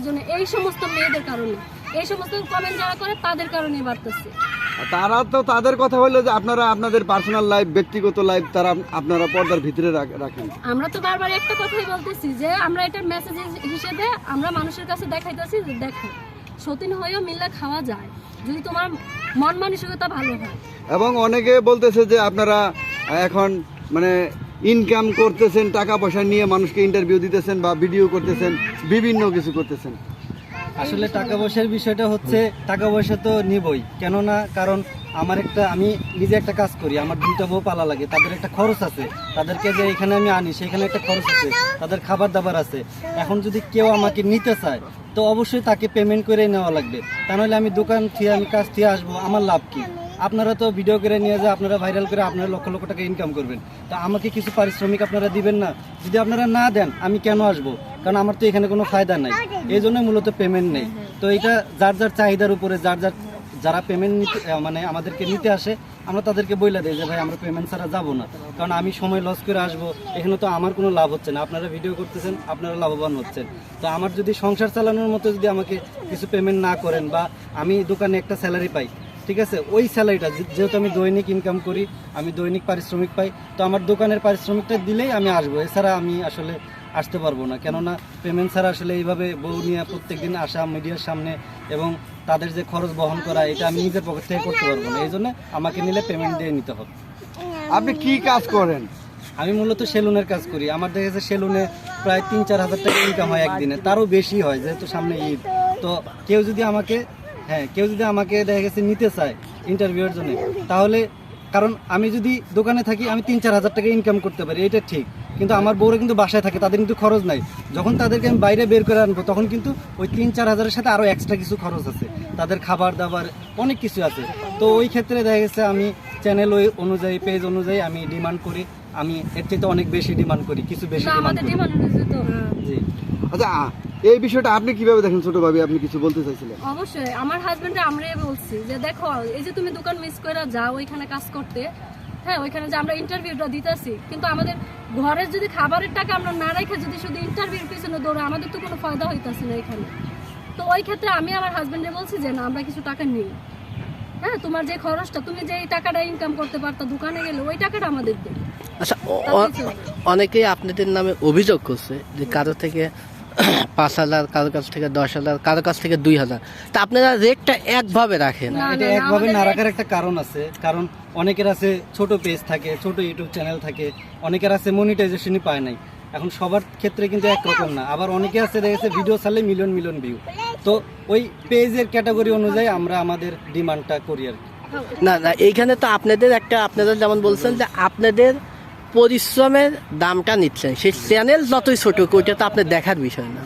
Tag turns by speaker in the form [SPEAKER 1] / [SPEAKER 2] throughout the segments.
[SPEAKER 1] জন্য, এই সমস্ত মেয়েদের কারণে, এই সমস্ত কমেন্ট যারা করে তাদের কারণে বাড়তেছে।
[SPEAKER 2] তারা তো তাদের কথা হলো যে আপনারা আপনাদের পার্সোনাল লাইফ, ব্যক্তিগত লাইফ তারা আপনারা পর্দার ভিতরে রাখেন।
[SPEAKER 1] আমরা তো বারবার একটা কথাই বলতেছি যে আমরা এটার মেসেজ হিসেবে আমরা মানুষের কাছে দেখাইতেছি যে দেখো সতীন হয়েও মিল্লা খাওয়া যায় যদি তোমার মন মানসিকতা ভালো হয়।
[SPEAKER 2] এবং অনেকে বলতেছে যে আপনারা এখন মানে ইনকাম করতেছেন, টাকা পয়সা নিয়ে মানুষকে ইন্টারভিউ দিতেছেন বা ভিডিও করতেছেন, বিভিন্ন কিছু করতেছেন।
[SPEAKER 3] আসলে টাকা পয়সার বিষয়টা হচ্ছে টাকা পয়সা তো নিবই, কেননা কারণ আমি নিজে একটা কাজ করি, আমার দুইটা বউ পালা লাগে, তাদের একটা খরচ আছে, তাদেরকে যে এখানে আমি আনি সেখানে একটা খরচ আছে, তাদের খাবার দাবার আছে। এখন যদি কেউ আমাকে নিতে চায় তো অবশ্যই তাকে পেমেন্ট করে নেওয়া লাগবে, তা নাহলে আমি দোকান থেকে আমি কাজ থেকে আসবো, আমার লাভ কি? আপনারা তো ভিডিও করে নিয়ে যে আপনারা ভাইরাল করে আপনারা লক্ষ লক্ষ টাকা ইনকাম করবেন, তা আমাকে কিছু পারিশ্রমিক আপনারা দিবেন না? যদি আপনারা না দেন আমি কেন আসবো? কারণ আমার তো এখানে কোনো ফায়দা নাই, এই জন্য মূলত পেমেন্ট নেই। তো এটা যার যার চাহিদার উপরে যারা পেমেন্ট নিতে মানে আমাদেরকে নিতে আসে আমরা তাদেরকে বইলা দিই যে ভাই আমরা পেমেন্ট ছাড়া যাবো না, কারণ আমি সময় লস করে আসবো, এখানে তো আমার কোনো লাভ হচ্ছে না, আপনারা ভিডিও করতেছেন, আপনারা লাভবান হচ্ছেন। তো আমার যদি সংসার চালানোর মতো যদি আমাকে কিছু পেমেন্ট না করেন, বা আমি দোকানে একটা স্যালারি পাই, ঠিক আছে, ওই স্যালারিটা যেহেতু আমি দৈনিক ইনকাম করি, আমি দৈনিক পারিশ্রমিক পাই, তো আমার দোকানের পারিশ্রমিকটা দিলেই আমি আসবো, এছাড়া আমি আসলে আসতে পারবো না। কেননা পেমেন্ট ছাড়া আসলে এইভাবে বউ নিয়ে প্রত্যেকদিন আসা মিডিয়ার সামনে এবং তাদের যে খরচ বহন করা, এটা আমি নিজের পকেট থেকে করতে পারবো না, এই জন্য আমাকে নিলে পেমেন্ট দিয়ে নিতে হবে।
[SPEAKER 2] আপনি কি কাজ করেন?
[SPEAKER 3] আমি মূলত সেলুনের কাজ করি, আমার দেখা যাচ্ছে সেলুনে প্রায় 3-4 হাজার টাকা ইনকাম হয় একদিনে, তারও বেশি হয় যেহেতু সামনে ঈদ। তো কেউ যদি আমাকে দেখা গেছে নিতে চায় ইন্টারভিউয়ের জন্য, তাহলে কারণ আমি যদি দোকানে থাকি আমি 3-4 হাজার টাকা ইনকাম করতে পারি, এটা ঠিক, কিন্তু আমার বউরা কিন্তু বাসায় থাকে, তাদের কিন্তু খরচ নাই। যখন তাদেরকে আমি বাইরে বের করে আনবো তখন কিন্তু ওই 3-4 হাজারের সাথে আরও এক্সট্রা কিছু খরচ আছে, তাদের খাবার দাবার অনেক কিছু আছে। তো ওই ক্ষেত্রে দেখা গেছে আমি চ্যানেল ওই অনুযায়ী, পেজ অনুযায়ী আমি ডিমান্ড করি, আমি এর চাইতে অনেক বেশি ডিমান্ড করি, কিছু বেশি ডিমান্ড করি। জি।
[SPEAKER 2] আচ্ছা, এই বিষয়টা আপনি কিভাবে দেখেন ছোট ভাবি? আপনি কিছু বলতে চাইছিলেন?
[SPEAKER 1] অবশ্যই আমার হাজবেন্ডে আমরাই বলছি যে দেখো এই যে তুমি দোকান মিস করে যাও ওইখানে কাজ করতে, হ্যাঁ ওইখানে যে আমরা ইন্টারভিউটা দিতেছি, কিন্তু আমাদের ঘরের যদি খাবারের টাকা আমরা না রেখে যদি শুধু ইন্টারভিউর পিছনে দৌড়ে আমাদের তো কোনো ফায়দা হইতেছে না এখানে। তো ওই ক্ষেত্রে আমি আমার হাজবেন্ডে বলছি যে না আমরা কিছু টাকা নিই, হ্যাঁ তোমার যে খরচটা তুমি যে এই টাকাটা ইনকাম করতে পারতো দোকানে গেলে ওই টাকাটা আমাদের দিই।
[SPEAKER 4] আচ্ছা, অনেকেই আপনাদের নামে অভিযোগ করছে যে কারো থেকে 5,000, কারো কাছ থেকে 10,000, কারো কাছ থেকে 2,000, তা আপনারা রেটটা একভাবে রাখেন?
[SPEAKER 3] এটা একভাবে না রাখার একটা কারণ আছে, কারণ অনেকের আছে ছোট পেজ থাকে, ছোট ইউটিউব চ্যানেল থাকে, অনেকের আছে মনিটাইজেশনই পায় নাই। এখন সবার ক্ষেত্রে কিন্তু একরকম না, আবার অনেকে আছে দেখেছে ভিডিও ছাড়লে মিলিয়ন মিলিয়ন ভিউ। তো ওই পেজের ক্যাটাগরি অনুযায়ী আমরা আমাদের ডিমান্ডটা করি আর কি।
[SPEAKER 4] না, এইখানে তো আপনারা যেমন বলছেন যে আপনাদের পরিশ্রমের দামটা নিচ্ছেন, সেই চ্যানেল যতই ছোট ওইটা তো আপনার দেখার বিষয় না।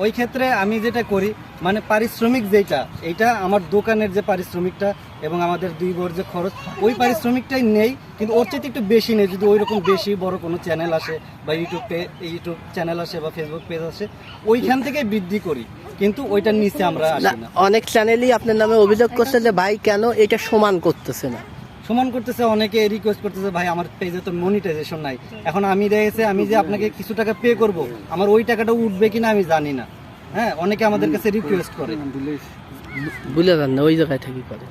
[SPEAKER 3] ওই ক্ষেত্রে আমি যেটা করি মানে পারিশ্রমিক যেটা, এইটা আমার দোকানের যে পারিশ্রমিকটা এবং আমাদের 2 বউর যে খরচ, ওই পারিশ্রমিকটাই নেই, কিন্তু ওর চাইতে একটু বেশি নেই। যদি ওইরকম বেশি বড় কোনো চ্যানেল আসে বা ইউটিউব চ্যানেল আসে বা ফেসবুক পেজ আসে, ওইখান থেকে বৃদ্ধি করি, কিন্তু ওইটার নিচে আমরা আসি না।
[SPEAKER 4] অনেক চ্যানেলই আপনার নামে অভিযোগ করছে যে ভাই কেন এটা সমান করতেছে না,
[SPEAKER 3] সমান করতেছে, অনেকে রিকোয়েস্ট করতেছে ভাই আমার পেজে তো মনিটাইজেশন নাই। এখন আমি দেখেছি আমি যে আপনাকে কিছু টাকা পে করব, আমার ওই টাকাটা উঠবে কিনা আমি জানি না। হ্যাঁ, অনেকে আমাদের কাছে রিকোয়েস্ট করে,
[SPEAKER 4] বুঝে যান না ওই জায়গায় থেকে করে।